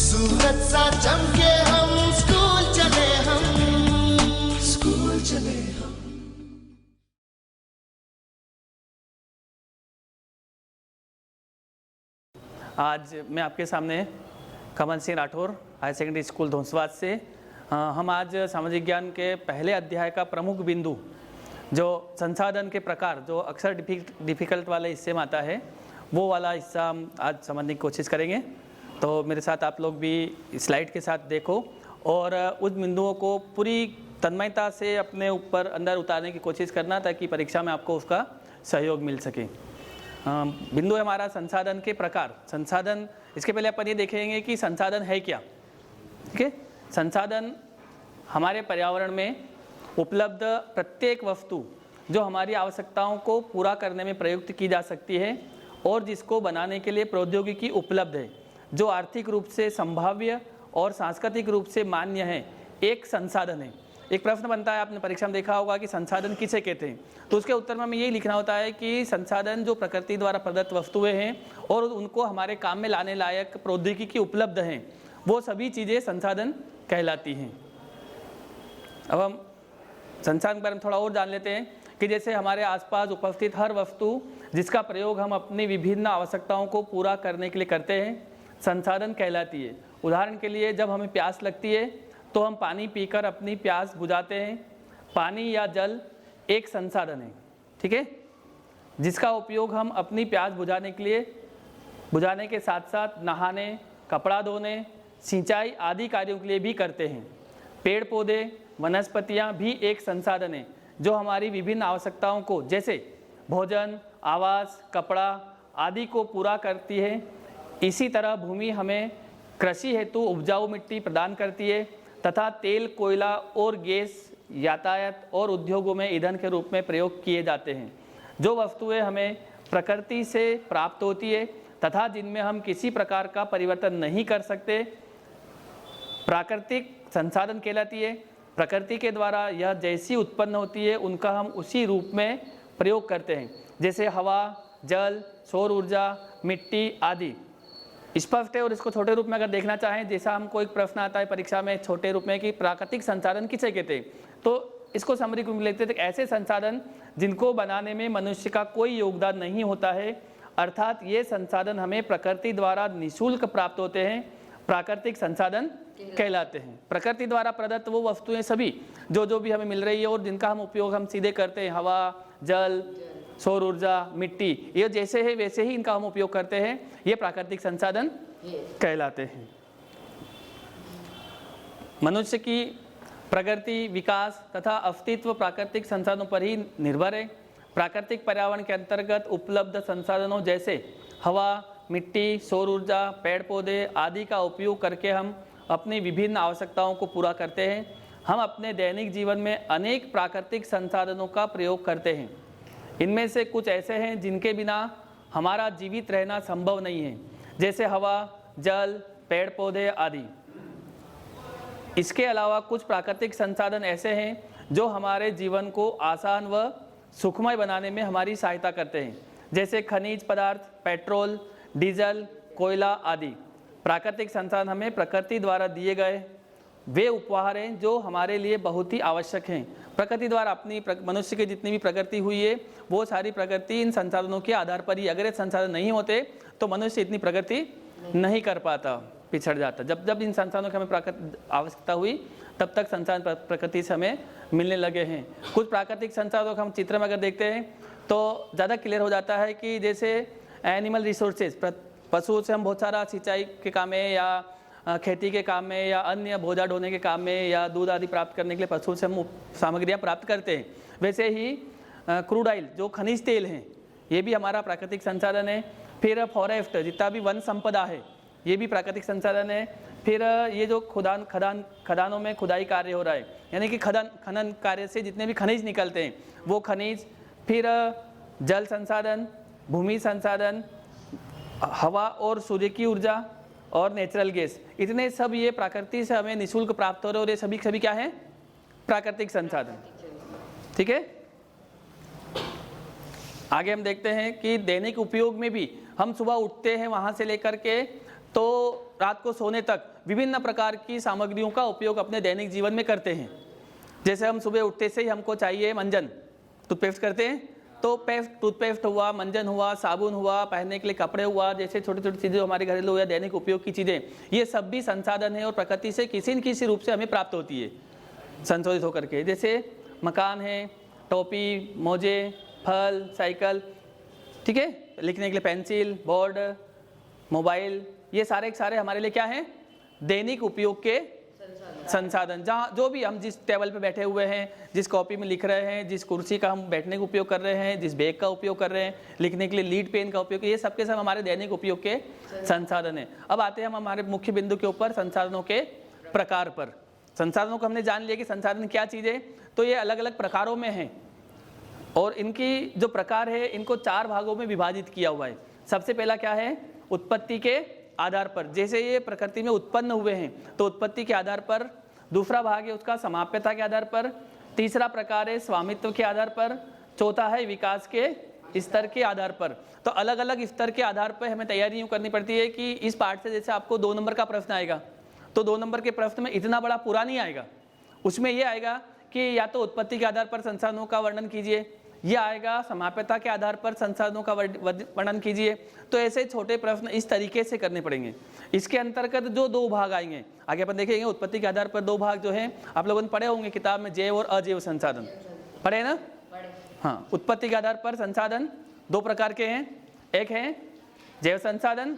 सूरज सा चमके हम स्कूल चले हम। आज मैं आपके सामने Kamal Singh Rathore higher secondary school Dhonswad से हम आज सामाजिक ज्ञान के पहले अध्याय का प्रमुख बिंदु जो संसाधन के प्रकार जो अक्सर डिफ़िकल्ट वाले हिस्से में आता है वो वाला हिस्सा हम आज समझने की कोशिश करेंगे। तो मेरे साथ आप लोग भी स्लाइड के साथ देखो और उस बिंदुओं को पूरी तन्मयता से अपने ऊपर अंदर उतारने की कोशिश करना ताकि परीक्षा में आपको उसका सहयोग मिल सके। बिंदु है हमारा संसाधन के प्रकार। संसाधन, इसके पहले अपन ये देखेंगे कि संसाधन है क्या। ठीक है, संसाधन हमारे पर्यावरण में उपलब्ध प्रत्येक वस्तु जो हमारी आवश्यकताओं को पूरा करने में प्रयुक्त की जा सकती है और जिसको बनाने के लिए प्रौद्योगिकी उपलब्ध है, जो आर्थिक रूप से संभाव्य और सांस्कृतिक रूप से मान्य है, एक संसाधन है। एक प्रश्न बनता है, आपने परीक्षा में देखा होगा कि संसाधन किसे कहते हैं, तो उसके उत्तर में हमें यही लिखना होता है कि संसाधन जो प्रकृति द्वारा प्रदत्त वस्तुएं हैं और उनको हमारे काम में लाने लायक प्रौद्योगिकी उपलब्ध हैं, वो सभी चीज़ें संसाधन कहलाती हैं। अब हम संसाधन के बारे में थोड़ा और जान लेते हैं कि जैसे हमारे आसपास उपस्थित हर वस्तु जिसका प्रयोग हम अपनी विभिन्न आवश्यकताओं को पूरा करने के लिए करते हैं, संसाधन कहलाती है। उदाहरण के लिए, जब हमें प्यास लगती है तो हम पानी पीकर अपनी प्यास बुझाते हैं। पानी या जल एक संसाधन है, ठीक है, जिसका उपयोग हम अपनी प्यास बुझाने के साथ साथ नहाने, कपड़ा धोने, सिंचाई आदि कार्यों के लिए भी करते हैं। पेड़ पौधे, वनस्पतियाँ भी एक संसाधन है जो हमारी विभिन्न आवश्यकताओं को जैसे भोजन, आवास, कपड़ा आदि को पूरा करती है। इसी तरह भूमि हमें कृषि हेतु उपजाऊ मिट्टी प्रदान करती है तथा तेल, कोयला और गैस यातायात और उद्योगों में ईंधन के रूप में प्रयोग किए जाते हैं। जो वस्तुएं हमें प्रकृति से प्राप्त होती है तथा जिनमें हम किसी प्रकार का परिवर्तन नहीं कर सकते, प्राकृतिक संसाधन कहलाती है। प्रकृति के द्वारा यह जैसी उत्पन्न होती है उनका हम उसी रूप में प्रयोग करते हैं, जैसे हवा, जल, सौर ऊर्जा, मिट्टी आदि। स्पष्ट है। और इसको छोटे रूप में अगर देखना चाहें, जैसा हमको एक प्रश्न आता है परीक्षा में छोटे रूप में कि प्राकृतिक संसाधन किसे कहते हैं, तो इसको समरी रूप में लेते थे, ऐसे संसाधन जिनको बनाने में मनुष्य का कोई योगदान नहीं होता है, अर्थात ये संसाधन हमें प्रकृति द्वारा निःशुल्क प्राप्त होते हैं, प्राकृतिक संसाधन कहलाते हैं। प्रकृति द्वारा प्रदत्त वो वस्तुएं सभी जो भी हमें मिल रही है और जिनका हम उपयोग हम सीधे करते हैं, हवा, जल, सौर ऊर्जा, मिट्टी, ये जैसे है वैसे ही इनका हम उपयोग करते हैं, ये प्राकृतिक संसाधन कहलाते हैं। मनुष्य की प्रगति, विकास तथा अस्तित्व प्राकृतिक संसाधनों पर ही निर्भर है। प्राकृतिक पर्यावरण के अंतर्गत उपलब्ध संसाधनों जैसे हवा, मिट्टी, सौर ऊर्जा, पेड़ पौधे आदि का उपयोग करके हम अपनी विभिन्न आवश्यकताओं को पूरा करते हैं। हम अपने दैनिक जीवन में अनेक प्राकृतिक संसाधनों का प्रयोग करते हैं। इनमें से कुछ ऐसे हैं जिनके बिना हमारा जीवित रहना संभव नहीं है, जैसे हवा, जल, पेड़ पौधे आदि। इसके अलावा कुछ प्राकृतिक संसाधन ऐसे हैं जो हमारे जीवन को आसान व सुखमय बनाने में हमारी सहायता करते हैं, जैसे खनिज पदार्थ, पेट्रोल, डीजल, कोयला आदि। प्राकृतिक संसाधन हमें प्रकृति द्वारा दिए गए वे उपहार हैं जो हमारे लिए बहुत ही आवश्यक हैं। प्रकृति द्वारा अपनी मनुष्य की जितनी भी प्रगति हुई है वो सारी प्रगति इन संसाधनों के आधार पर ही। अगर ये संसाधन नहीं होते तो मनुष्य इतनी प्रगति नहीं कर पाता, पिछड़ जाता। जब जब इन संसाधनों की हमें आवश्यकता हुई तब तक संसाधन प्रकृति से हमें मिलने लगे हैं। कुछ प्राकृतिक संसाधनों को हम चित्र में अगर देखते हैं तो ज़्यादा क्लियर हो जाता है कि जैसे एनिमल रिसोर्सेज, पशुओं से हम बहुत सारा सिंचाई के काम में या खेती के काम में या अन्य बोझा ढोने के काम में या दूध आदि प्राप्त करने के लिए पशुओं से हम सामग्रियाँ प्राप्त करते हैं। वैसे ही क्रूड ऑयल जो खनिज तेल हैं ये भी हमारा प्राकृतिक संसाधन है। फिर फॉरेस्ट, जितना भी वन संपदा है ये भी प्राकृतिक संसाधन है। फिर ये जो खदानों में खुदाई कार्य हो रहा है, यानी कि खनन कार्य से जितने भी खनिज निकलते हैं वो खनिज। फिर जल संसाधन, भूमि संसाधन, हवा और सूर्य की ऊर्जा और नेचुरल गैस, इतने सब ये प्रकृति से हमें निःशुल्क प्राप्त हो रहे और ये सभी क्या है? प्राकृतिक संसाधन। ठीक है, आगे हम देखते हैं कि दैनिक उपयोग में भी हम सुबह उठते हैं वहाँ से लेकर के तो रात को सोने तक विभिन्न प्रकार की सामग्रियों का उपयोग अपने दैनिक जीवन में करते हैं। जैसे हम सुबह उठते से ही हमको चाहिए मंजन, टूथपेस्ट करते हैं, तो टूथपेस्ट हुआ, मंजन हुआ, साबुन हुआ, पहनने के लिए कपड़े हुआ, जैसे छोटी छोटी चीज़ें हमारे घरेलू या दैनिक उपयोग की चीज़ें, ये सब भी संसाधन है और प्रकृति से किसी न किसी रूप से हमें प्राप्त होती है संशोधित होकर के। जैसे मकान है, टोपी, मोजे, फल, साइकिल, ठीक है, लिखने के लिए पेंसिल, बोर्ड, मोबाइल, ये सारे के सारे हमारे लिए क्या हैं, दैनिक उपयोग के संसाधन। जहाँ जो भी हम जिस टेबल पे बैठे हुए हैं, जिस कॉपी में लिख रहे हैं, जिस कुर्सी का हम बैठने का उपयोग कर रहे हैं, जिस बैग का उपयोग कर रहे हैं, लिखने के लिए लीड पेन का उपयोग, ये सब के सब हमारे दैनिक उपयोग के संसाधन है। अब आते हैं हम हमारे मुख्य बिंदु के ऊपर, संसाधनों के प्रकार पर। संसाधनों को हमने जान लिया कि संसाधन क्या चीज़ है, तो ये अलग अलग प्रकारों में हैं और इनकी जो प्रकार है इनको 4 भागों में विभाजित किया हुआ है। सबसे पहला क्या है, उत्पत्ति के आधार पर, जैसे ये प्रकृति में उत्पन्न हुए हैं तो उत्पत्ति के आधार पर। दूसरा भाग है उसका समाप्यता के आधार पर। तीसरा प्रकार है स्वामित्व के आधार पर। चौथा है विकास के स्तर के आधार पर। तो अलग अलग स्तर के आधार पर हमें तैयारी यूँ करनी पड़ती है कि इस पार्ट से जैसे आपको 2 नंबर का प्रश्न आएगा तो 2 नंबर के प्रश्न में इतना बड़ा पूरा नहीं आएगा, उसमें यह आएगा कि या तो उत्पत्ति के आधार पर संसाधनों का वर्णन कीजिए, यह आएगा समाप्यता के आधार पर संसाधनों का वर्णन कीजिए। तो ऐसे छोटे प्रश्न इस तरीके से करने पड़ेंगे। इसके अंतर्गत जो 2 भाग आएंगे, आगे अपन देखेंगे उत्पत्ति के आधार पर 2 भाग जो है आप लोगों ने पढ़े होंगे किताब में, जैव और अजैव संसाधन, पढ़े ना? हाँ, उत्पत्ति के आधार पर संसाधन 2 प्रकार के हैं। एक है जैव संसाधन।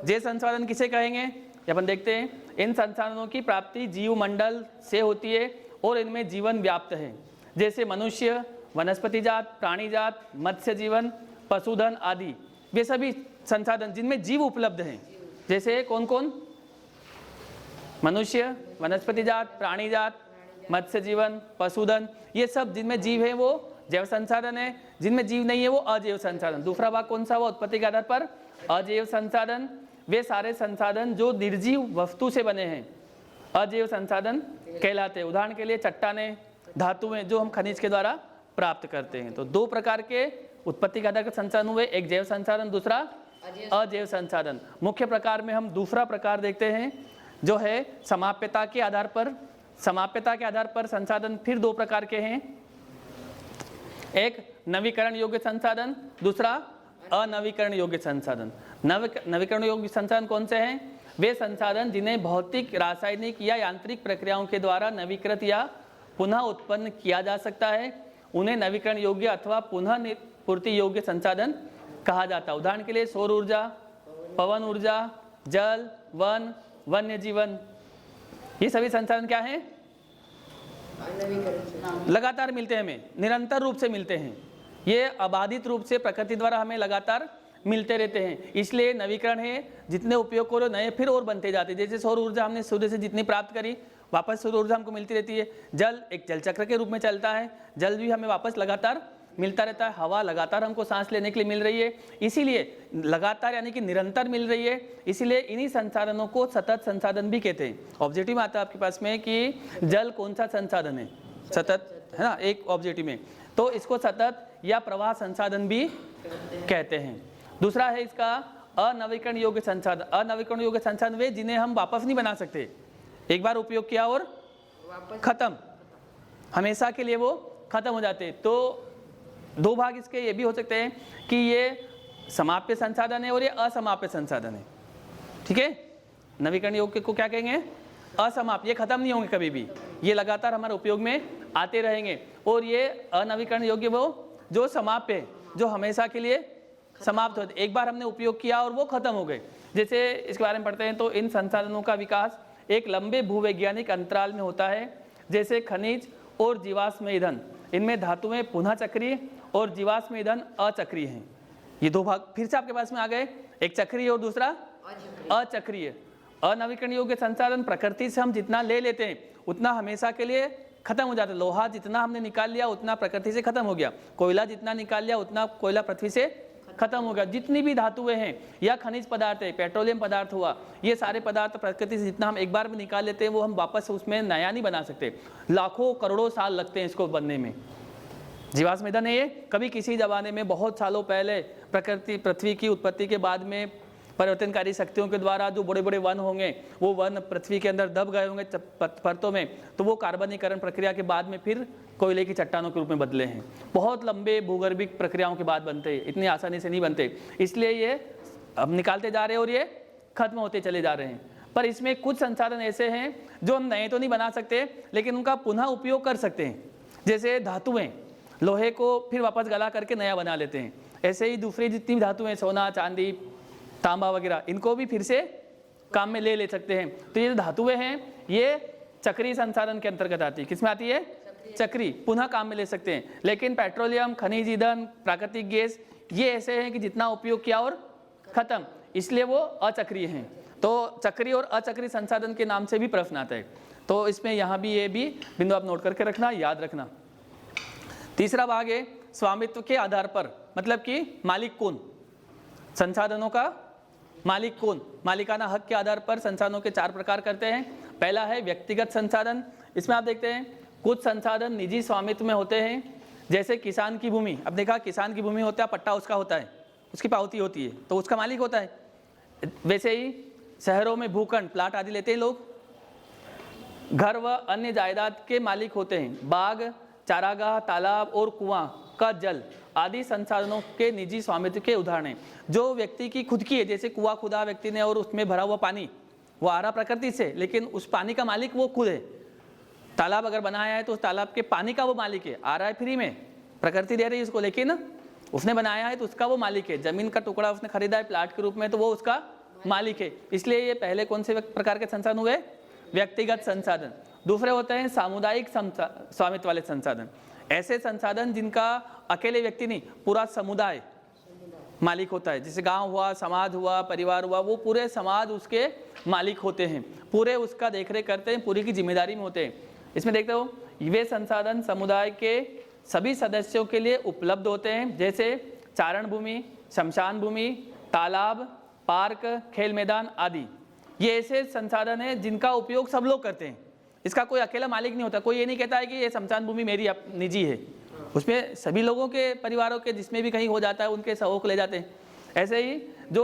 जैव संसाधन किसे कहेंगे अपन देखते हैं। इन संसाधनों की प्राप्ति जीव मंडल से होती है और इनमें जीवन व्याप्त है, जैसे मनुष्य, वनस्पति जात, प्राणी जात, मत्स्य जीवन, पशुधन आदि। वे सभी संसाधन जिनमें जीव उपलब्ध हैं, जैसे कौन कौन, मनुष्य, वनस्पति जात, प्राणी जात, मत्स्य जीवन, पशुधन, ये सब जिनमें जीव है वो जैव संसाधन है, जिनमें जीव नहीं है वो अजैव संसाधन। दूसरा भाग कौन सा हुआ उत्पत्ति के आधार पर, अजैव संसाधन। वे सारे संसाधन जो निर्जीव वस्तु से बने हैं अजैव संसाधन कहलाते हैं। उदाहरण के लिए चट्टानें, धातुएं जो हम खनिज के द्वारा प्राप्त करते हैं। तो 2 प्रकार के उत्पत्ति के आधार पर संसाधन हुए, एक जैव संसाधन, दूसरा अजैव संसाधन। मुख्य प्रकार में हम दूसरा प्रकार देखते हैं जो है समाप्यता के आधार पर। समाप्यता के आधार पर संसाधन फिर 2 प्रकार के हैं, एक नवीकरण योग्य संसाधन, दूसरा अनवीकरण योग्य संसाधन। नवीकरण योग्य संसाधन कौन से हैं, वे संसाधन जिन्हें भौतिक, रासायनिक या यांत्रिक प्रक्रियाओं के द्वारा नवीकृत या पुनः उत्पन्न किया जा सकता है, उन्हें नवीकरण योग्य अथवा पुनः पूर्ति योग्य संसाधन कहा जाता है। उदाहरण के लिए सौर ऊर्जा, पवन ऊर्जा, जल, वन, वन्य जीवन, ये सभी संसाधन क्या हैं, लगातार मिलते हैं, हमें निरंतर रूप से मिलते हैं। ये अबाधित रूप से प्रकृति द्वारा हमें लगातार मिलते रहते हैं, इसलिए नवीकरण है। जितने उपयोग करो नए फिर और बनते जाते हैं। जैसे सौर ऊर्जा हमने सूर्य से जितनी प्राप्त करी वापस सौर ऊर्जा हमको मिलती रहती है। जल एक जल चक्र के रूप में चलता है, जल भी हमें वापस लगातार मिलता रहता है। हवा लगातार हमको सांस लेने के लिए मिल रही है, इसीलिए लगातार यानी कि निरंतर मिल रही है, इसीलिए इन्हीं संसाधनों को सतत संसाधन भी कहते हैं। ऑब्जेक्टिव में आता है आपके पास में कि जल कौन सा संसाधन है, सतत है ना, एक ऑब्जेक्टिव में, तो इसको सतत या प्रवाह संसाधन भी कहते हैं। दूसरा है इसका अनवीकरण योग्य संसाधन। अनवीकरण योग्य संसाधन वे जिन्हें हम वापस नहीं बना सकते, एक बार उपयोग किया और खत्म, हमेशा के लिए वो खत्म हो जाते। तो 2 भाग इसके ये भी हो सकते हैं कि ये समाप्य संसाधन है और ये असमाप्य संसाधन है। ठीक है, नवीकरण योग्य को क्या कहेंगे, असमाप्य, ये खत्म नहीं होंगे कभी भी, ये लगातार हमारे उपयोग में आते रहेंगे। और ये अनवीकरण योग्य वो जो समाप्य है, जो हमेशा के लिए समाप्त होते, एक बार हमने उपयोग किया और वो खत्म हो गए। जैसे इसके बारे में पढ़ते हैं तो इन संसाधनों का विकास एक लंबे भूवैज्ञानिक अंतराल में होता है, जैसे खनिज और जीवाश्म ईंधन। इनमें धातुएं पुनः चक्रीय और जीवाश्म ईंधन अचक्रीय हैं। ये 2 भाग फिर से आपके पास में आ गए, एक चक्रीय और दूसरा अचक्रीय। अनवीकरण योग्य संसाधन प्रकृति से हम जितना ले लेते हैं उतना हमेशा के लिए खत्म हो जाता है। लोहा जितना हमने निकाल लिया उतना प्रकृति से खत्म हो गया, कोयला जितना निकाल लिया उतना कोयला पृथ्वी से खत्म हो गया। जितनी भी धातुएं हैं या खनिज पदार्थ है, पेट्रोलियम पदार्थ हुआ, ये सारे पदार्थ प्रकृति से जितना हम एक बार में निकाल लेते हैं वो हम वापस उसमें नया नहीं बना सकते, लाखों करोड़ों साल लगते हैं इसको बनने में। जीवाश्म ईंधन है ये, कभी किसी जमाने में बहुत सालों पहले प्रकृति पृथ्वी की उत्पत्ति के बाद में परिवर्तनकारी शक्तियों के द्वारा जो बड़े बड़े वन होंगे वो वन पृथ्वी के अंदर दब गए होंगे परतों में, तो वो कार्बनीकरण प्रक्रिया के बाद में फिर कोयले की चट्टानों के रूप में बदले हैं। बहुत लंबे भूगर्भिक प्रक्रियाओं के बाद बनते हैं, इतनी आसानी से नहीं बनते, इसलिए ये हम निकालते जा रहे हैं और ये खत्म होते चले जा रहे हैं। पर इसमें कुछ संसाधन ऐसे हैं जो हम नए तो नहीं बना सकते, लेकिन उनका पुनः उपयोग कर सकते हैं। जैसे धातुएं, लोहे को फिर वापस गला करके नया बना लेते हैं। ऐसे ही दूसरी जितनी भी धातुएं, सोना, चांदी, तांबा वगैरह, इनको भी फिर से काम में ले सकते हैं। तो ये जो धातुएं हैं ये चक्रीय संसाधन के अंतर्गत आती है। किसमें आती है? चक्री, पुनः काम में ले सकते हैं। लेकिन पेट्रोलियम, खनिज ईंधन, प्राकृतिक गैस, ये ऐसे हैं कि जितना उपयोग किया और खत्म, इसलिए वो अचक्रीय हैं। तो चक्रीय और अचक्रीय संसाधन के नाम से भी प्रश्न आता है। तो इसमें यहाँ भी ये भी बिंदु आप नोट करके रखना, याद रखना। तीसरा भाग है स्वामित्व के आधार पर, मतलब कि मालिक कौन, संसाधनों का मालिक कौन। मालिकाना हक के आधार पर संसाधनों के 4 प्रकार करते हैं। पहला है व्यक्तिगत संसाधन। इसमें आप देखते हैं कुछ संसाधन निजी स्वामित्व में होते हैं, जैसे किसान की भूमि। अब देखा, किसान की भूमि होता है, पट्टा उसका होता है, उसकी पावती होती है, तो उसका मालिक होता है। वैसे ही शहरों में भूखंड, प्लाट आदि लेते हैं लोग, घर व अन्य जायदाद के मालिक होते हैं। बाग, चारागाह, तालाब और कुआं का जल आदि संसाधनों के निजी स्वामित्व के उदाहरण हैं। जो व्यक्ति की खुद की है, जैसे कुआं खुदा व्यक्ति ने और उसमें भरा हुआ पानी वो आ रहा प्रकृति से, लेकिन उस पानी का मालिक वो खुद है। तालाब अगर बनाया है तो उस तालाब के पानी का वो मालिक है, आ रहा है फ्री में, प्रकृति दे रही है उसको, लेकिन उसने बनाया है तो उसका वो मालिक है। जमीन का टुकड़ा उसने खरीदा है प्लाट के रूप में, तो वो उसका मालिक है। इसलिए ये पहले कौन से प्रकार के संसाधन हुए? व्यक्तिगत संसाधन। दूसरे होते हैं सामुदायिक स्वामित्व वाले संसाधन। ऐसे संसाधन जिनका अकेले व्यक्ति नहीं, पूरा समुदाय मालिक होता है। जैसे गांव हुआ, समाज हुआ, परिवार हुआ, वो पूरे समाज उसके मालिक होते हैं, पूरे उसका देखरेख करते हैं, पूरी की जिम्मेदारी में होते हैं। इसमें देखते हो वे संसाधन समुदाय के सभी सदस्यों के लिए उपलब्ध होते हैं, जैसे चारण भूमि, शमशान भूमि, तालाब, पार्क, खेल मैदान आदि। ये ऐसे संसाधन हैं जिनका उपयोग सब लोग करते हैं, इसका कोई अकेला मालिक नहीं होता। कोई ये नहीं कहता है कि ये शमशान भूमि मेरी निजी है, उसमें सभी लोगों के परिवारों के जिसमें भी कहीं हो जाता है उनके सबों को ले जाते हैं। ऐसे ही जो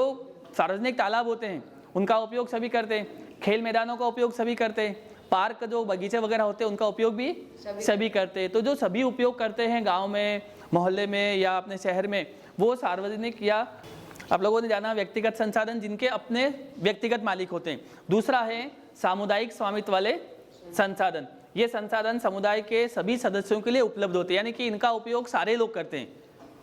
सार्वजनिक तालाब होते हैं उनका उपयोग सभी करते हैं, खेल मैदानों का उपयोग सभी करते हैं, पार्क जो बगीचे वगैरह होते हैं उनका उपयोग भी सभी करते हैं। तो जो सभी उपयोग करते हैं गाँव में, मोहल्ले में या अपने शहर में, वो सार्वजनिक या आप लोगों ने जाना व्यक्तिगत संसाधन जिनके अपने व्यक्तिगत मालिक होते हैं। दूसरा है सामुदायिक स्वामित्व वाले संसाधन। ये संसाधन समुदाय के सभी सदस्यों के लिए उपलब्ध होते हैं, यानी कि इनका उपयोग सारे लोग करते हैं,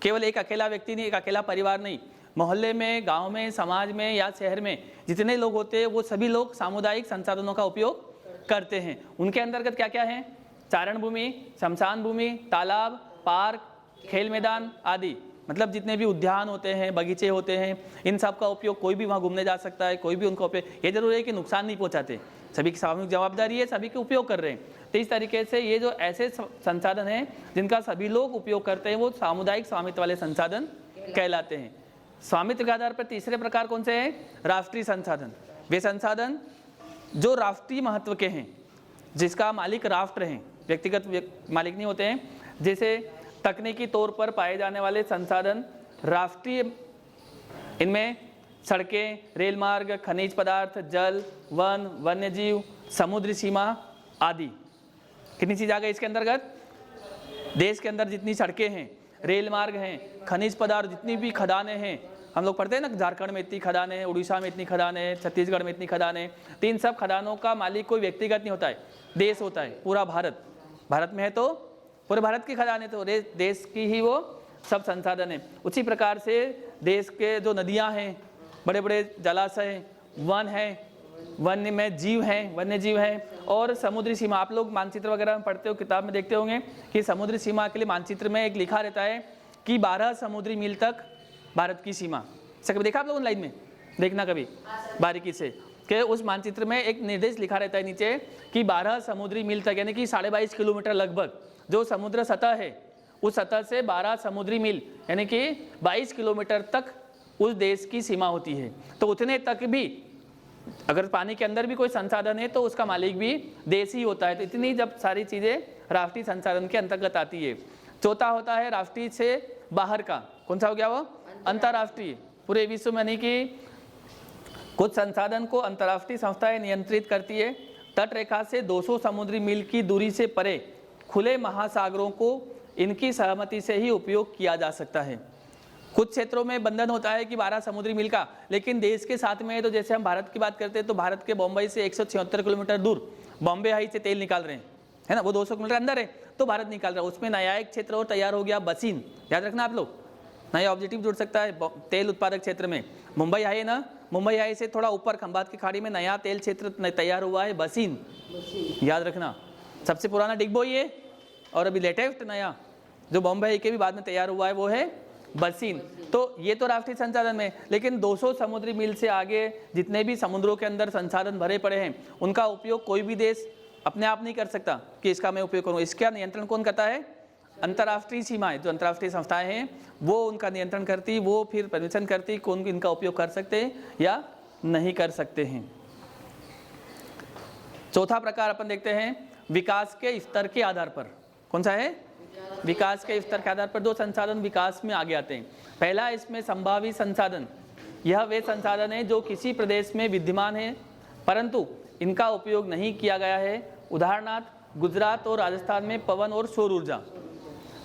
केवल एक अकेला व्यक्ति नहीं, एक अकेला परिवार नहीं। मोहल्ले में, गांव में, समाज में या शहर में जितने लोग होते हैं वो सभी लोग सामुदायिक संसाधनों का उपयोग करते हैं। उनके अंतर्गत क्या क्या है? चारण भूमि, शमशान भूमि, तालाब, पार्क, खेल मैदान आदि। मतलब जितने भी उद्यान होते हैं, बगीचे होते हैं, इन सब का उपयोग कोई भी वहाँ घूमने जा सकता है, कोई भी उनका उपयोग। ये जरूरी है कि नुकसान नहीं पहुँचाते, सभी की सामूहिक जवाबदारी है, सभी के उपयोग कर रहे हैं। तो इस तरीके से ये जो ऐसे संसाधन हैं जिनका सभी लोग उपयोग करते हैं वो सामुदायिक स्वामित्व वाले संसाधन कहलाते हैं। स्वामित्व के आधार पर तीसरे प्रकार कौन से हैं? राष्ट्रीय संसाधन। वे संसाधन जो राष्ट्रीय महत्व के हैं, जिसका मालिक राष्ट्र हैं, व्यक्तिगत मालिक नहीं होते हैं। जैसे तकनीकी तौर पर पाए जाने वाले संसाधन राष्ट्रीय, इनमें सड़कें, रेल मार्ग, खनिज पदार्थ, जल, वन, वन्यजीव, समुद्री सीमा आदि। कितनी चीज आ गई इसके अंतर्गत? देश के अंदर जितनी सड़कें हैं, रेल मार्ग हैं, खनिज पदार्थ, जितनी भी खदानें हैं, हम लोग पढ़ते हैं ना, झारखंड में इतनी खदानें हैं, उड़ीसा में इतनी खदानें हैं, छत्तीसगढ़ में इतनी खदानें हैं। तो इन सब खदानों का मालिक कोई व्यक्तिगत नहीं होता है, देश होता है, पूरा भारत। भारत में है तो पूरे भारत की खदानें, तो देश की ही वो सब संसाधन है। उसी प्रकार से देश के जो नदियाँ हैं, बड़े बड़े जलाशय, वन है, वन में जीव हैं, वन्य जीव हैं, और समुद्री सीमा। आप लोग मानचित्र वगैरह में पढ़ते हो, किताब में देखते होंगे कि समुद्री सीमा के लिए मानचित्र में एक लिखा रहता है कि 12 समुद्री मील तक भारत की सीमा। कभी देखा आप लोग ऑनलाइन में? देखना कभी बारीकी से, कि उस मानचित्र में एक निर्देश लिखा रहता है नीचे कि 12 समुद्री मील तक, यानी कि 22.5 किलोमीटर लगभग जो समुद्र सतह है, उस सतह से 12 समुद्री मील यानी कि 22 किलोमीटर तक उस देश की सीमा होती है। तो उतने तक भी अगर पानी के अंदर भी कोई संसाधन है तो उसका मालिक भी देश ही होता है। तो इतनी जब सारी चीज़ें राष्ट्रीय संसाधन के अंतर्गत आती है। चौथा होता है राष्ट्रीय से बाहर का, कौन सा हो गया वो? अंतर्राष्ट्रीय। पूरे विश्व में नहीं कि कुछ संसाधन को अंतर्राष्ट्रीय संस्थाएं नियंत्रित करती है। तट रेखा से 200 समुद्री मील की दूरी से परे खुले महासागरों को इनकी सहमति से ही उपयोग किया जा सकता है। कुछ क्षेत्रों में बंधन होता है कि 12 समुद्री मील का, लेकिन देश के साथ में है। तो जैसे हम भारत की बात करते हैं तो भारत के बॉम्बे से 176 किलोमीटर दूर बॉम्बे हाई से तेल निकाल रहे हैं, है ना, वो 200 किलोमीटर अंदर है तो भारत निकाल रहा है। उसमें नया एक क्षेत्र और तैयार हो गया, बसीन, याद रखना आप लोग, नया ऑब्जेक्टिव जुड़ सकता है तेल उत्पादक क्षेत्र में। मुंबई हाई है ना, मुंबई हाई से थोड़ा ऊपर खंबात की खाड़ी में नया तेल क्षेत्र तैयार हुआ है, बसीन, याद रखना। सबसे पुराना डिगबोई है और अभी लेटेस्ट नया जो बॉम्बे हाई के भी बाद में तैयार हुआ है वो है बसीन। तो ये तो राष्ट्रीय संसाधन में, लेकिन 200 समुद्री मील से आगे जितने भी समुद्रों के अंदर संसाधन भरे पड़े हैं उनका उपयोग कोई भी देश अपने आप नहीं कर सकता कि इसका मैं उपयोग करूँ। इसका नियंत्रण कौन करता है? अंतर्राष्ट्रीय सीमाएं, जो अंतर्राष्ट्रीय संस्थाएं हैं वो उनका नियंत्रण करती, वो फिर परमिशन करती कौन इनका उपयोग कर सकते हैं या नहीं कर सकते हैं। चौथा प्रकार अपन देखते हैं विकास के स्तर के आधार पर। कौन सा है? विकास के स्तर के आधार पर दो संसाधन विकास में आगे आते हैं। पहला इसमें संभावी संसाधन, यह वे संसाधन है जो किसी प्रदेश में विद्यमान है परंतु इनका उपयोग नहीं किया गया है। उदाहरणार्थ गुजरात और राजस्थान में पवन और सौर ऊर्जा।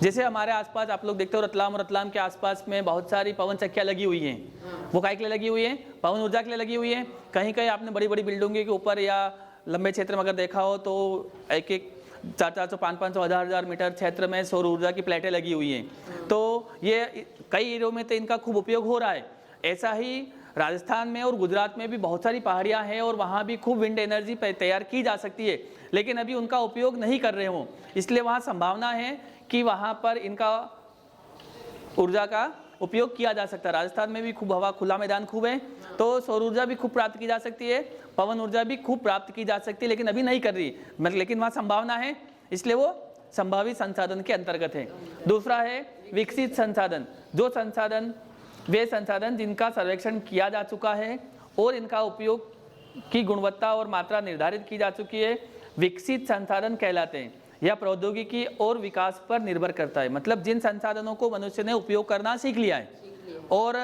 जैसे हमारे आसपास आप लोग देखते हो रतलाम और रतलाम के आसपास में बहुत सारी पवन चक्कियाँ लगी हुई हैं। वो काय के लिए लगी हुई है? पवन ऊर्जा के लिए लगी हुई है। कहीं कहीं आपने बड़ी बड़ी बिल्डिंगों के ऊपर या लंबे क्षेत्र में अगर देखा हो तो एक एक 400-400, 500-500, 1000 मीटर क्षेत्र में सौर ऊर्जा की प्लेटें लगी हुई हैं। तो ये कई एरियो में तो इनका खूब उपयोग हो रहा है। ऐसा ही राजस्थान में और गुजरात में भी बहुत सारी पहाड़ियां हैं और वहाँ भी खूब विंड एनर्जी तैयार की जा सकती है, लेकिन अभी उनका उपयोग नहीं कर रहे हों, इसलिए वहाँ संभावना है कि वहाँ पर इनका ऊर्जा का उपयोग किया जा सकता है। राजस्थान में भी खूब हवा, खुला मैदान खूब है, तो सौर ऊर्जा भी खूब प्राप्त की जा सकती है, पवन ऊर्जा भी खूब प्राप्त की जा सकती है, लेकिन अभी नहीं कर रही, मतलब लेकिन वहाँ संभावना है, इसलिए वो संभावित संसाधन के अंतर्गत है। दूसरा है विकसित संसाधन, जो संसाधन वे संसाधन जिनका सर्वेक्षण किया जा चुका है और इनका उपयोग की गुणवत्ता और मात्रा निर्धारित की जा चुकी है, विकसित संसाधन कहलाते हैं। यह प्रौद्योगिकी और विकास पर निर्भर करता है। मतलब जिन संसाधनों को मनुष्य ने उपयोग करना सीख लिया है और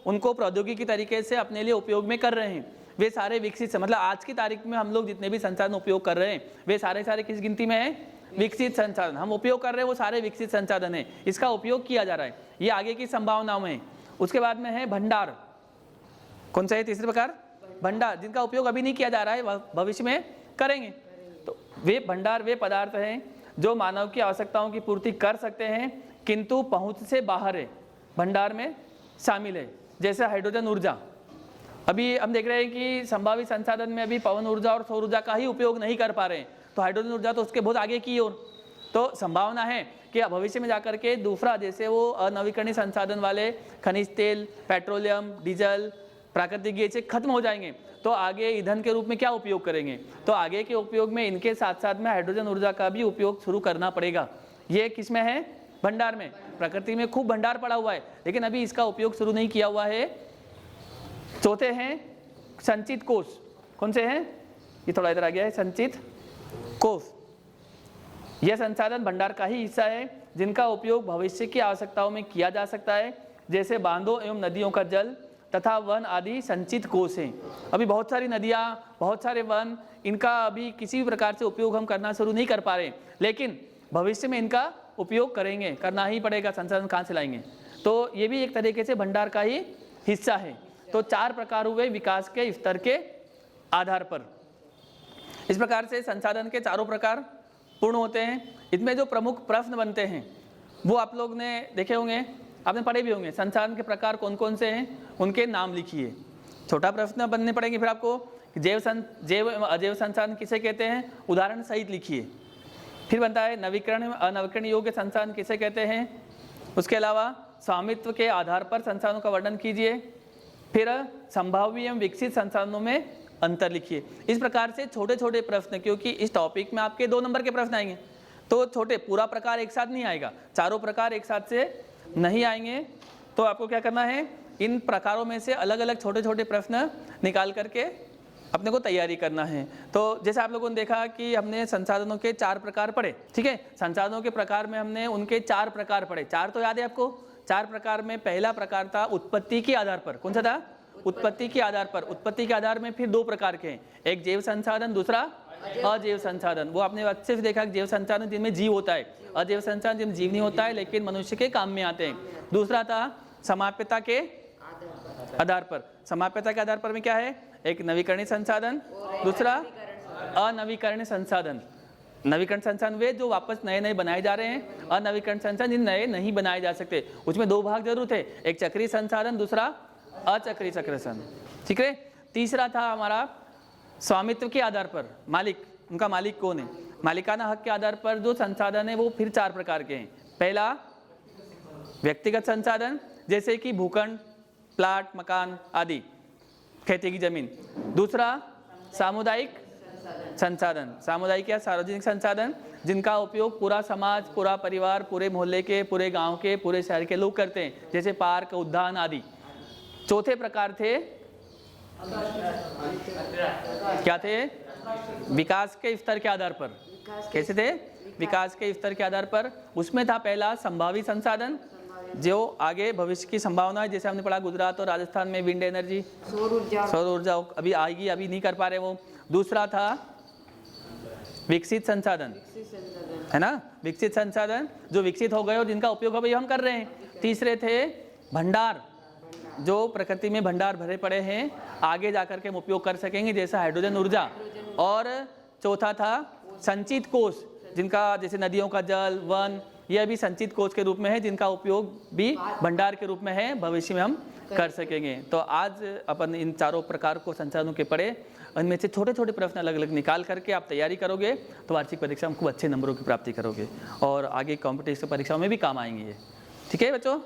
उनको प्रौद्योगिकी तरीके से अपने लिए उपयोग में कर रहे हैं, वे सारे विकसित से, मतलब आज की तारीख में हम लोग जितने भी संसाधन उपयोग कर रहे हैं वे सारे किस गिनती में है? विकसित संसाधन। हम उपयोग कर रहे हैं वो सारे विकसित संसाधन है, इसका उपयोग किया जा रहा है, ये आगे की संभावनाओं में। उसके बाद में है भंडार। कौन सा है तीसरे प्रकार? भंडार, जिनका उपयोग अभी नहीं किया जा रहा है, भविष्य में करेंगे। तो वे भंडार वे पदार्थ हैं जो मानव की आवश्यकताओं की पूर्ति कर सकते हैं किंतु पहुंच से बाहर है, भंडार में शामिल है। जैसे हाइड्रोजन ऊर्जा, अभी हम देख रहे हैं कि संभावित संसाधन में अभी पवन ऊर्जा और सौर ऊर्जा का ही उपयोग नहीं कर पा रहे हैं, तो हाइड्रोजन ऊर्जा तो उसके बहुत आगे की ओर। तो संभावना है कि भविष्य में जाकर के दूसरा, जैसे वो अनवीकरणीय संसाधन वाले खनिज तेल, पेट्रोलियम, डीजल, प्राकृतिक गैस खत्म हो जाएंगे, तो आगे ईंधन के रूप में क्या उपयोग करेंगे? तो आगे के उपयोग में इनके साथ साथ में हाइड्रोजन ऊर्जा का भी उपयोग शुरू करना पड़ेगा। ये किस में है? भंडार में। प्रकृति में खूब भंडार पड़ा हुआ है, लेकिन अभी इसका उपयोग शुरू नहीं किया हुआ है। चौथे हैं संचित कोष। कौन से हैं? ये थोड़ा इधर आ गया है, संचित कोष। यह संसाधन भंडार का ही हिस्सा है जिनका उपयोग भविष्य की आवश्यकताओं में किया जा सकता है, जैसे बांधों एवं नदियों का जल तथा वन आदि संचित कोष हैं। अभी बहुत सारी नदियाँ, बहुत सारे वन, इनका अभी किसी भी प्रकार से उपयोग हम करना शुरू नहीं कर पा रहे, लेकिन भविष्य में इनका उपयोग करेंगे, करना ही पड़ेगा, संसाधन कहाँ से लाएंगे? तो ये भी एक तरीके से भंडार का ही हिस्सा है। तो 4 प्रकार हुए विकास के स्तर के आधार पर। इस प्रकार से संसाधन के चारों प्रकार पूर्ण होते हैं। इसमें जो प्रमुख प्रश्न बनते हैं वो आप लोग ने देखे होंगे, आपने पढ़े भी होंगे। संसाधन के प्रकार कौन कौन से हैं, उनके नाम लिखिए। छोटा प्रश्न बनने पड़ेंगे फिर आपको। जैव अजैव संसाधन किसे कहते हैं, उदाहरण सहित लिखिए। फिर बनता है नवीकरण अनवीकरण योग्य संसाधन किसे कहते हैं। उसके अलावा स्वामित्व के आधार पर संसाधनों का वर्णन कीजिए। फिर संभाव्य एवं विकसित संसाधनों में अंतर लिखिए। इस प्रकार से छोटे छोटे प्रश्न, क्योंकि इस टॉपिक में आपके 2 नंबर के प्रश्न आएंगे, तो छोटे, पूरा प्रकार एक साथ नहीं आएगा, चारों प्रकार एक साथ से नहीं आएंगे। तो आपको क्या करना है, इन प्रकारों में से अलग अलग छोटे छोटे प्रश्न निकाल करके अपने को तैयारी करना है। तो जैसे आप लोगों ने देखा कि हमने संसाधनों के 4 प्रकार पढ़े, ठीक है। संसाधनों के प्रकार में हमने उनके 4 प्रकार पढ़े। 4 तो याद है आपको? 4 प्रकार में पहला प्रकार था उत्पत्ति के आधार पर। कौन सा था? उत्पत्ति के आधार पर। उत्पत्ति के आधार में फिर दो प्रकार के हैं, एक जैव संसाधन, दूसरा अजैव संसाधन। वो आपने अच्छे से देखा, जैव संसाधन जिनमें जीव होता है, अजैव संसाधन जिनमें जीव नहीं होता है लेकिन मनुष्य के काम में आते हैं। दूसरा था समाप्यता के आधार पर। समाप्यता के आधार पर में क्या है, एक नवीकरणीय संसाधन, दूसरा अनवीकरणीय संसाधन। नवीकरण संसाधन वे जो वापस नए नए बनाए जा रहे हैं, अनवीकरण संसाधन जिन नए नहीं बनाए जा सकते। उसमें दो भाग जरूर थे, एक चक्रीय संसाधन, दूसरा अचक्रीय संसाधन। ठीक है। तीसरा था हमारा स्वामित्व के आधार पर, मालिक, उनका मालिक कौन है। मालिकाना हक के आधार पर जो संसाधन है वो फिर चार प्रकार के हैं। पहला व्यक्तिगत संसाधन, जैसे कि भूखंड, प्लाट, मकान आदि, खेती की जमीन। दूसरा सामुदायिक संसाधन, सामुदायिक या सार्वजनिक संसाधन जिनका उपयोग पूरा समाज, पूरा परिवार, पूरे मोहल्ले के, पूरे गांव के, पूरे शहर के लोग करते हैं, जैसे पार्क, उद्यान आदि। चौथे प्रकार थे, क्या थे, विकास के स्तर के आधार पर। कैसे थे, विकास के स्तर के आधार पर। उसमें था पहला संभावी संसाधन, जो आगे भविष्य की संभावना है, जैसे हमने पढ़ा गुजरात और राजस्थान में विंड एनर्जी, सौर ऊर्जा अभी आएगी, अभी नहीं कर पा रहे वो। दूसरा था विकसित संसाधन, है ना, विकसित संसाधन जो विकसित हो गए और जिनका उपयोग अभी हम कर रहे हैं। तीसरे थे भंडार, जो प्रकृति में भंडार भरे पड़े हैं, आगे जाकर के हम उपयोग कर सकेंगे, जैसा हाइड्रोजन ऊर्जा। और चौथा था संचित कोष, जिनका जैसे नदियों का जल, वन, यह भी संचित कोष के रूप में है, जिनका उपयोग भी भंडार के रूप में है, भविष्य में हम कर सकेंगे। तो आज अपन इन चारों प्रकार को संसाधनों के पढ़े, उनमें से छोटे छोटे प्रश्न अलग अलग निकाल करके आप तैयारी करोगे तो वार्षिक परीक्षा में खूब अच्छे नंबरों की प्राप्ति करोगे और आगे कॉम्पिटिटिव परीक्षाओं में भी काम आएंगे ये। ठीक है बच्चों।